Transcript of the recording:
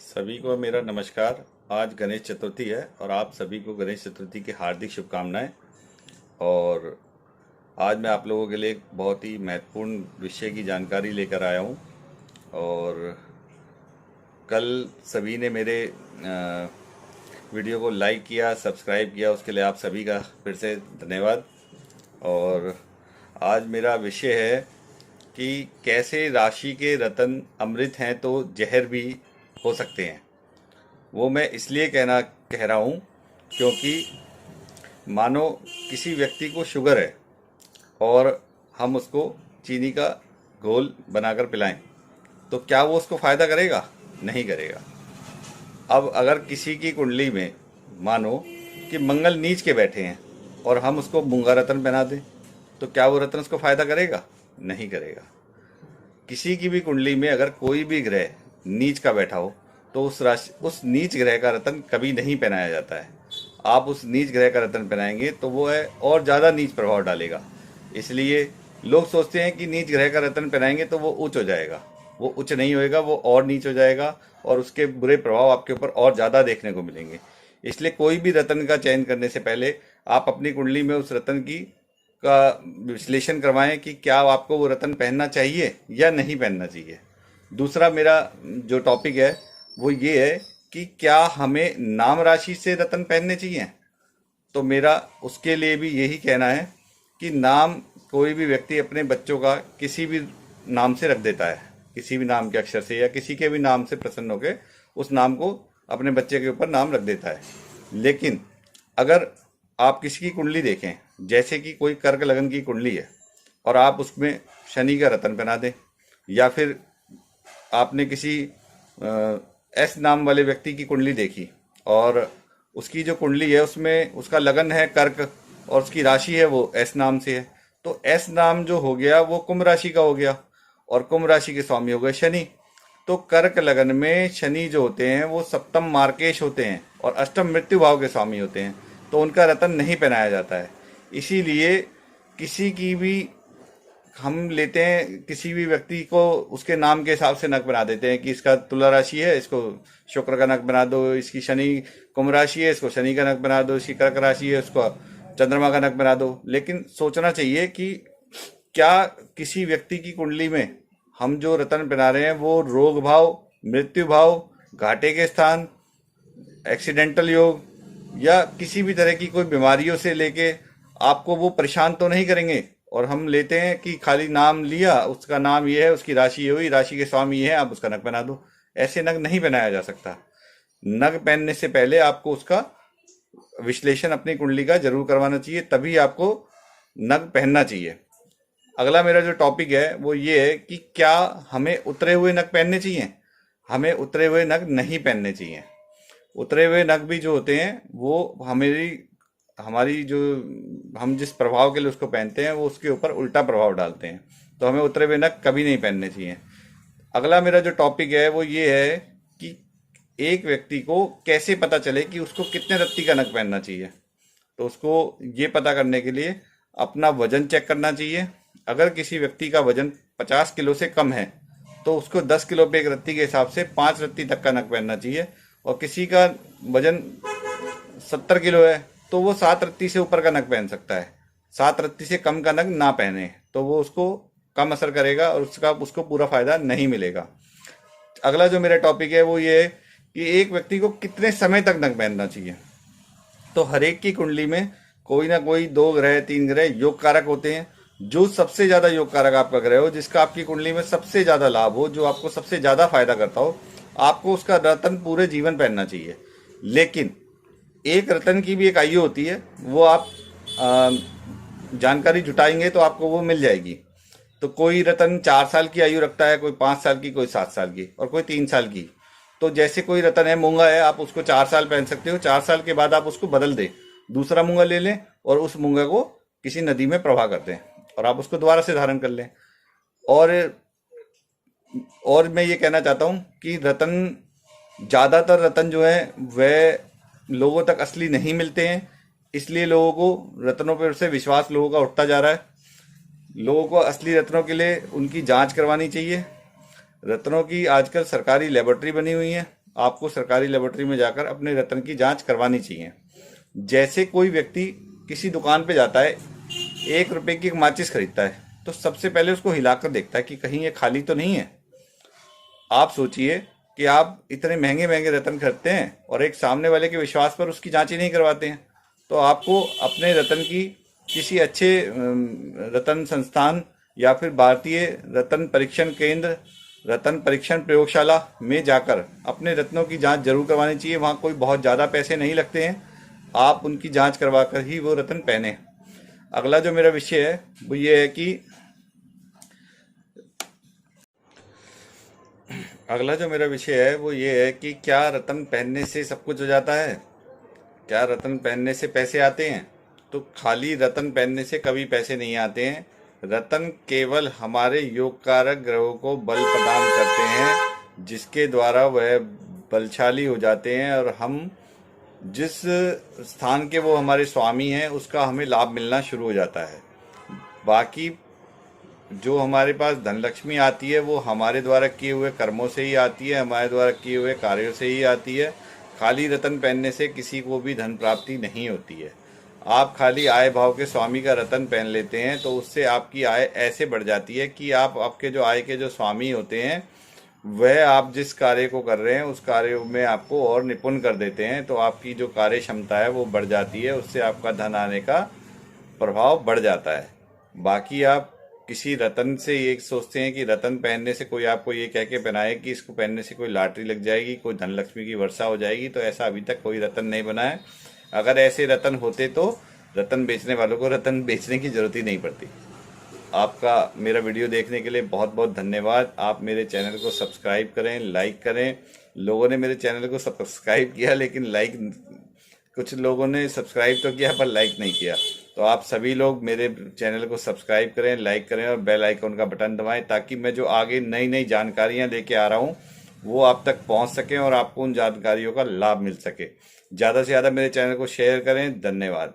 सभी को मेरा नमस्कार। आज गणेश चतुर्थी है और आप सभी को गणेश चतुर्थी की हार्दिक शुभकामनाएं। और आज मैं आप लोगों के लिए एक बहुत ही महत्वपूर्ण विषय की जानकारी लेकर आया हूं। और कल सभी ने मेरे वीडियो को लाइक किया, सब्सक्राइब किया, उसके लिए आप सभी का फिर से धन्यवाद। और आज मेरा विषय है कि कैसे राशि के रतन अमृत हैं तो जहर भी हो सकते हैं। वो मैं इसलिए कह रहा हूँ क्योंकि मानो किसी व्यक्ति को शुगर है और हम उसको चीनी का घोल बनाकर पिलाएं, तो क्या वो उसको फ़ायदा करेगा? नहीं करेगा। अब अगर किसी की कुंडली में मानो कि मंगल नीच के बैठे हैं और हम उसको मूंगा रतन पहना दें, तो क्या वो रतन उसको फ़ायदा करेगा? नहीं करेगा। किसी की भी कुंडली में अगर कोई भी ग्रह नीच का बैठा हो तो उस नीच ग्रह का रतन कभी नहीं पहनाया जाता है। आप उस नीच ग्रह का रतन पहनाएंगे तो वो है और ज़्यादा नीच प्रभाव डालेगा। इसलिए लोग सोचते हैं कि नीच ग्रह का रतन पहनाएंगे तो वो उच्च हो जाएगा। वो उच्च नहीं होएगा, वो और नीच हो जाएगा और उसके बुरे प्रभाव आपके ऊपर और ज़्यादा देखने को मिलेंगे। इसलिए कोई भी रतन का चयन करने से पहले आप अपनी कुंडली में उस रतन की का विश्लेषण करवाएं कि क्या आपको वो रतन पहनना चाहिए या नहीं पहनना चाहिए। दूसरा मेरा जो टॉपिक है वो ये है कि क्या हमें नाम राशि से रतन पहनने चाहिए। तो मेरा उसके लिए भी यही कहना है कि नाम कोई भी व्यक्ति अपने बच्चों का किसी भी नाम से रख देता है, किसी भी नाम के अक्षर से या किसी के भी नाम से प्रसन्न होकर उस नाम को अपने बच्चे के ऊपर नाम रख देता है। लेकिन अगर आप किसी की कुंडली देखें, जैसे कि कोई कर्क लगन की कुंडली है और आप उसमें शनि का रतन पहना दें, या फिर आपने किसी एस नाम वाले व्यक्ति की कुंडली देखी और उसकी जो कुंडली है उसमें उसका लगन है कर्क और उसकी राशि है वो एस नाम से है, तो एस नाम जो हो गया वो कुंभ राशि का हो गया और कुंभ राशि के स्वामी हो गए शनि। तो कर्क लगन में शनि जो होते हैं वो सप्तम मार्केश होते हैं और अष्टम मृत्यु भाव के स्वामी होते हैं, तो उनका रतन नहीं पहनाया जाता है। इसीलिए किसी की भी हम लेते हैं, किसी भी व्यक्ति को उसके नाम के हिसाब से नक बना देते हैं कि इसका तुला राशि है, इसको शुक्र का नक बना दो, इसकी शनि कुंभ राशि है, इसको शनि का नक बना दो, इसकी कर्क राशि है, उसको चंद्रमा का नक बना दो। लेकिन सोचना चाहिए कि क्या किसी व्यक्ति की कुंडली में हम जो रतन पहना रहे हैं वो रोग भाव, मृत्यु भाव, घाटे के स्थान, एक्सीडेंटल योग या किसी भी तरह की कोई बीमारियों से लेके आपको वो परेशान तो नहीं करेंगे। और हम लेते हैं कि खाली नाम लिया, उसका नाम ये है, उसकी राशि ये हुई, राशि के स्वामी ये है, आप उसका नग बना दो। ऐसे नग नहीं बनाया जा सकता। नग पहनने से पहले आपको उसका विश्लेषण अपनी कुंडली का जरूर करवाना चाहिए, तभी आपको नग पहनना चाहिए। अगला मेरा जो टॉपिक है वो ये है कि क्या हमें उतरे हुए नग पहनने चाहिए। हमें उतरे हुए नग नहीं पहनने चाहिए। उतरे हुए नग भी जो होते हैं वो हमारी हमारी जो हम जिस प्रभाव के लिए उसको पहनते हैं वो उसके ऊपर उल्टा प्रभाव डालते हैं, तो हमें उतरे हुए नग कभी नहीं पहनने चाहिए। अगला मेरा जो टॉपिक है वो ये है कि एक व्यक्ति को कैसे पता चले कि उसको कितने रत्ती का नग पहनना चाहिए। तो उसको ये पता करने के लिए अपना वजन चेक करना चाहिए। अगर किसी व्यक्ति का वजन 50 किलो से कम है तो उसको 10 किलो पे एक रत्ती के हिसाब से 5 रत्ती तक का नग पहनना चाहिए। और किसी का वजन 70 किलो है तो वो 7 रत्ती से ऊपर का नग पहन सकता है। 7 रत्ती से कम का नग ना पहने तो वो उसको कम असर करेगा और उसको पूरा फायदा नहीं मिलेगा। अगला जो मेरा टॉपिक है वो ये है कि एक व्यक्ति को कितने समय तक नग पहनना चाहिए। तो हर एक की कुंडली में कोई ना कोई 2 ग्रह 3 ग्रह योग कारक होते हैं। जो सबसे ज्यादा योग कारक आपका ग्रह हो, जिसका आपकी कुंडली में सबसे ज्यादा लाभ हो, जो आपको सबसे ज्यादा फायदा करता हो, आपको उसका रतन पूरे जीवन पहनना चाहिए। लेकिन एक रतन की भी एक आयु होती है, वो आप जानकारी जुटाएंगे तो आपको वो मिल जाएगी। तो कोई रतन 4 साल की आयु रखता है, कोई 5 साल की, कोई 7 साल की और कोई 3 साल की। तो जैसे कोई रतन है मूंगा है, आप उसको 4 साल पहन सकते हो, 4 साल के बाद आप उसको बदल दें, दूसरा मूंगा ले लें और उस मूंगा को किसी नदी में प्रवाह कर दें और आप उसको दोबारा से धारण कर लें। और मैं ये कहना चाहता हूँ कि रतन, ज़्यादातर रतन जो है वह लोगों तक असली नहीं मिलते हैं, इसलिए लोगों को रत्नों पर से विश्वास लोगों का उठता जा रहा है। लोगों को असली रत्नों के लिए उनकी जांच करवानी चाहिए। रत्नों की आजकल सरकारी लेबोरेटरी बनी हुई है, आपको सरकारी लेबोरेटरी में जाकर अपने रत्न की जांच करवानी चाहिए। जैसे कोई व्यक्ति किसी दुकान पे जाता है, 1 रुपए की एक माचिस खरीदता है, तो सबसे पहले उसको हिलाकर देखता है कि कहीं ये खाली तो नहीं है। आप सोचिए कि आप इतने महंगे महंगे रत्न खरीदते हैं और एक सामने वाले के विश्वास पर उसकी जांच ही नहीं करवाते हैं। तो आपको अपने रत्न की किसी अच्छे रत्न संस्थान या फिर भारतीय रत्न परीक्षण केंद्र, रत्न परीक्षण प्रयोगशाला में जाकर अपने रत्नों की जांच जरूर करवानी चाहिए। वहाँ कोई बहुत ज़्यादा पैसे नहीं लगते हैं, आप उनकी जांच करवा कर ही वो रत्न पहने। अगला जो मेरा विषय है वो ये है कि क्या रत्न पहनने से सब कुछ हो जाता है? क्या रत्न पहनने से पैसे आते हैं? तो खाली रत्न पहनने से कभी पैसे नहीं आते हैं। रत्न केवल हमारे योगकारक ग्रहों को बल प्रदान करते हैं, जिसके द्वारा वह बलशाली हो जाते हैं और हम जिस स्थान के वो हमारे स्वामी हैं उसका हमें लाभ मिलना शुरू हो जाता है। बाकी जो हमारे पास धनलक्ष्मी आती है वो हमारे द्वारा किए हुए कर्मों से ही आती है, हमारे द्वारा किए हुए कार्यों से ही आती है। खाली रत्न पहनने से किसी को भी धन प्राप्ति नहीं होती है। आप खाली आय भाव के स्वामी का रत्न पहन लेते हैं तो उससे आपकी आय ऐसे बढ़ जाती है कि आपके जो आय के जो स्वामी होते हैं वह आप जिस कार्य को कर रहे हैं उस कार्य में आपको और निपुण कर देते हैं। तो आपकी जो कार्य क्षमता है वो बढ़ जाती है, उससे आपका धन आने का प्रभाव बढ़ जाता है। बाकी आप किसी रत्न से ये सोचते हैं कि रत्न पहनने से कोई आपको ये कह के पहनाए कि इसको पहनने से कोई लॉटरी लग जाएगी, कोई धनलक्ष्मी की वर्षा हो जाएगी, तो ऐसा अभी तक कोई रत्न नहीं बना है। अगर ऐसे रत्न होते तो रत्न बेचने वालों को रत्न बेचने की जरूरत ही नहीं पड़ती। आपका मेरा वीडियो देखने के लिए बहुत बहुत धन्यवाद। आप मेरे चैनल को सब्सक्राइब करें, लाइक करें। लोगों ने मेरे चैनल को सब्सक्राइब किया लेकिन लाइक, कुछ लोगों ने सब्सक्राइब तो किया पर लाइक नहीं किया। तो आप सभी लोग मेरे चैनल को सब्सक्राइब करें, लाइक करें और बेल आइकन का बटन दबाएं, ताकि मैं जो आगे नई नई जानकारियां लेके आ रहा हूं वो आप तक पहुंच सकें और आपको उन जानकारियों का लाभ मिल सके। ज़्यादा से ज़्यादा मेरे चैनल को शेयर करें। धन्यवाद।